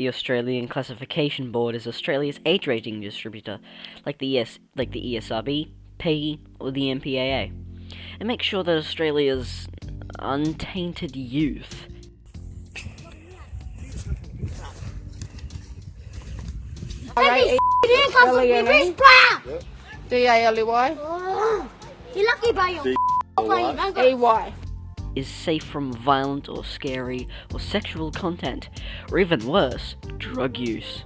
The Australian Classification Board is Australia's age rating distributor, like the ESRB, PEGI, or the MPAA, and makes sure that Australia's untainted youth Alright, Daily. D-A-L-E-Y. You're lucky by your A-Y. is safe from violent or scary or sexual content, or even worse, drug use.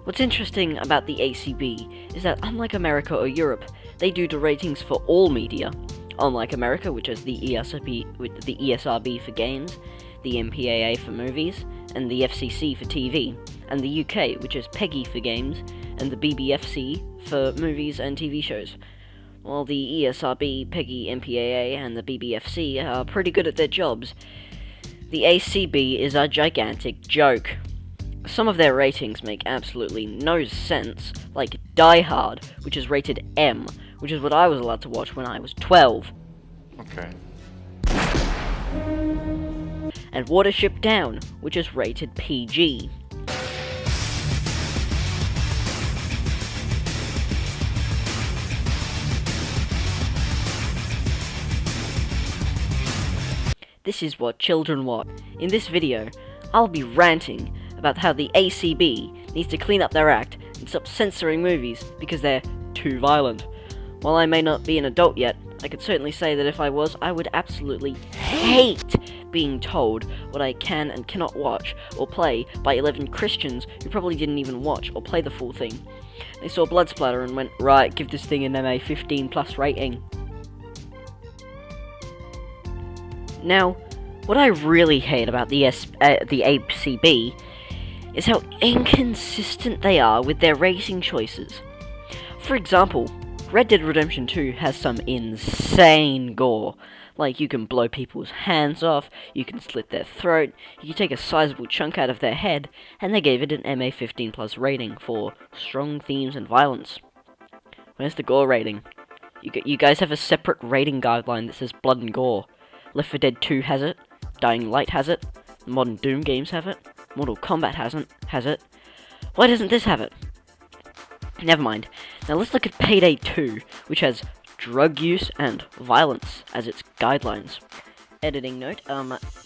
What's interesting about the ACB is that unlike America or Europe, they do the ratings for all media. Unlike America, which has the ESRB for games, the MPAA for movies, and the FCC for TV, and the UK, which has PEGI for games, and the BBFC for movies and TV shows. While the ESRB, PEGI, MPAA, and the BBFC are pretty good at their jobs, the ACB is a gigantic joke. Some of their ratings make absolutely no sense, like Die Hard, which is rated M, which is what I was allowed to watch when I was 12. Okay. And Watership Down, which is rated PG. This is what children watch. In this video, I'll be ranting about how the ACB needs to clean up their act and stop censoring movies because they're too violent. While I may not be an adult yet, I could certainly say that if I was, I would absolutely hate being told what I can and cannot watch or play by 11 Christians who probably didn't even watch or play the full thing. They saw blood splatter and went, right, give this thing an MA 15+ rating. Now, what I really hate about the ACB is how inconsistent they are with their rating choices. For example, Red Dead Redemption 2 has some insane gore. Like, you can blow people's hands off, you can slit their throat, you can take a sizable chunk out of their head, and they gave it an MA 15+ rating for strong themes and violence. Where's the gore rating? You guys have a separate rating guideline that says blood and gore. Left 4 Dead 2 has it, Dying Light has it, modern Doom games have it, Mortal Kombat has it. Why doesn't this have it? Never mind. Now let's look at Payday 2, which has drug use and violence as its guidelines. Editing note,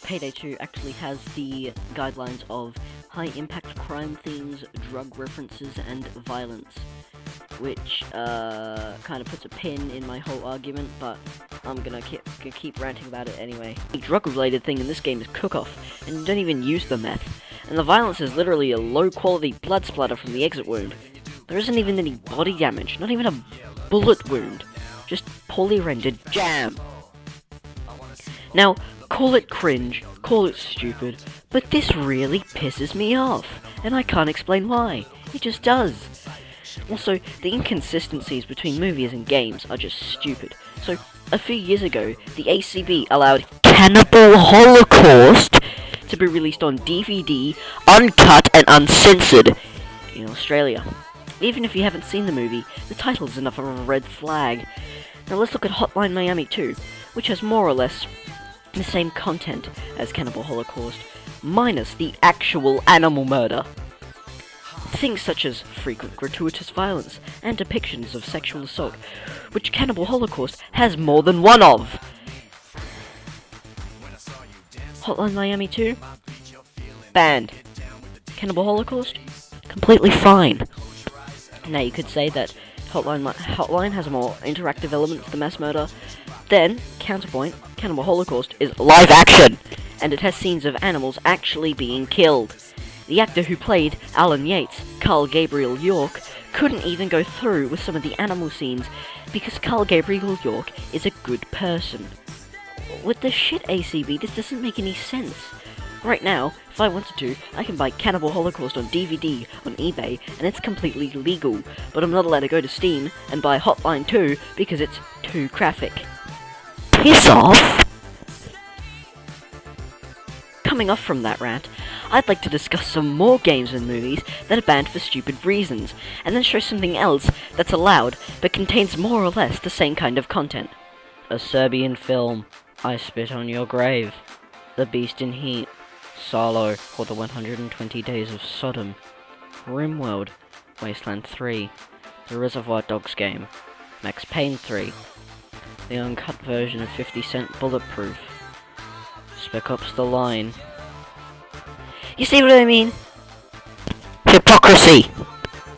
Payday 2 actually has the guidelines of high impact crime themes, drug references, and violence, which kind of puts a pin in my whole argument, but I'm gonna keep ranting about it anyway. The drug-related thing in this game is cook-off, and you don't even use the meth, and the violence is literally a low-quality blood splatter from the exit wound. There isn't even any body damage, not even a bullet wound, just poorly rendered jam. Now, call it cringe, call it stupid, but this really pisses me off, and I can't explain why. It just does. Also, the inconsistencies between movies and games are just stupid. So, a few years ago, the ACB allowed Cannibal Holocaust to be released on DVD, uncut and uncensored, in Australia. Even if you haven't seen the movie, the title is enough of a red flag. Now let's look at Hotline Miami 2, which has more or less the same content as Cannibal Holocaust, minus the actual animal murder. Things such as frequent gratuitous violence and depictions of sexual assault, which Cannibal Holocaust has more than one of. Hotline Miami 2? Banned. Cannibal Holocaust? Completely fine. Now you could say that Hotline has a more interactive element to the mass murder. Then, counterpoint, Cannibal Holocaust is live action, and it has scenes of animals actually being killed. The actor who played Alan Yates, Carl Gabriel York, couldn't even go through with some of the animal scenes because Carl Gabriel York is a good person. With the shit ACB, this doesn't make any sense. Right now, if I wanted to, I can buy Cannibal Holocaust on DVD on eBay, and it's completely legal, but I'm not allowed to go to Steam and buy Hotline 2 because it's too graphic. Piss off! Coming off from that rant, I'd like to discuss some more games and movies that are banned for stupid reasons, and then show something else that's allowed, but contains more or less the same kind of content. A Serbian film, I Spit on Your Grave, The Beast in Heat, Salo, or the 120 Days of Sodom, RimWorld, Wasteland 3, the Reservoir Dogs game, Max Payne 3, the uncut version of 50 Cent Bulletproof, Spec Ops The Line. You see what I mean? Hypocrisy!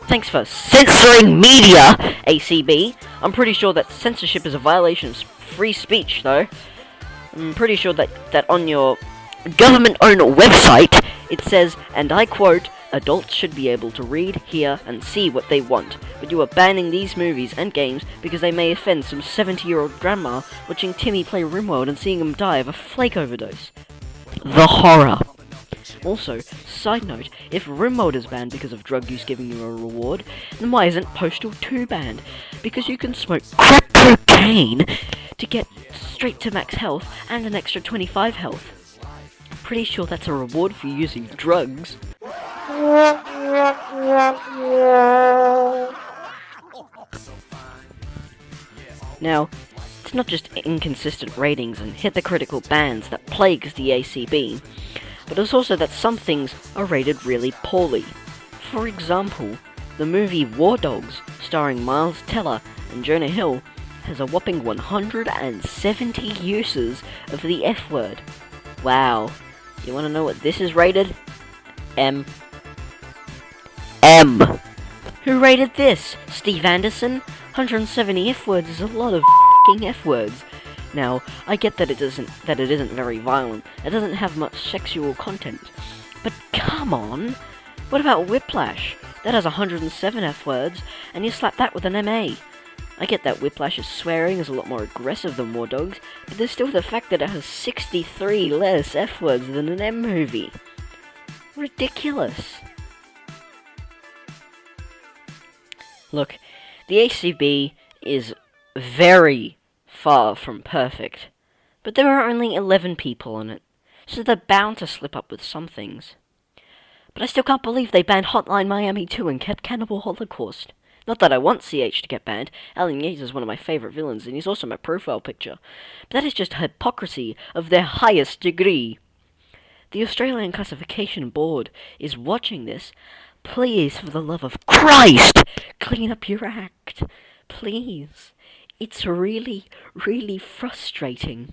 Thanks for censoring media, ACB. I'm pretty sure that censorship is a violation of free speech, though. I'm pretty sure that on your government-owned website, it says, and I quote, adults should be able to read, hear, and see what they want, but you are banning these movies and games because they may offend some 70-year-old grandma watching Timmy play RimWorld and seeing him die of a flake overdose. The horror. Also, side note, if RimWorld is banned because of drug use giving you a reward, then why isn't Postal 2 banned? Because you can smoke crack cocaine to get straight to max health and an extra 25 health. Pretty sure that's a reward for using drugs. Now, it's not just inconsistent ratings and hypocritical bans that plagues the ACB, but it's also that some things are rated really poorly. For example, the movie War Dogs, starring Miles Teller and Jonah Hill, has a whopping 170 uses of the F word. Wow. You wanna know what this is rated? M. Who rated this? Steve Anderson? 170 F words is a lot of f***ing F words. Now, I get that it isn't very violent. It doesn't have much sexual content. But come on! What about Whiplash? That has 107 F words, and you slap that with an MA. I get that Whiplash's swearing is a lot more aggressive than War Dogs, but there's still the fact that it has 63 less F words than an M movie. Ridiculous. Look, the ACB is very far from perfect, but there are only 11 people on it, so they're bound to slip up with some things. But I still can't believe they banned Hotline Miami 2 and kept Cannibal Holocaust. Not that I want CH to get banned. Alan Yates is one of my favourite villains, and he's also my profile picture. But that is just hypocrisy of their highest degree. The Australian Classification Board is watching this. Please, for the love of Christ, clean up your act. Please. It's really, really frustrating.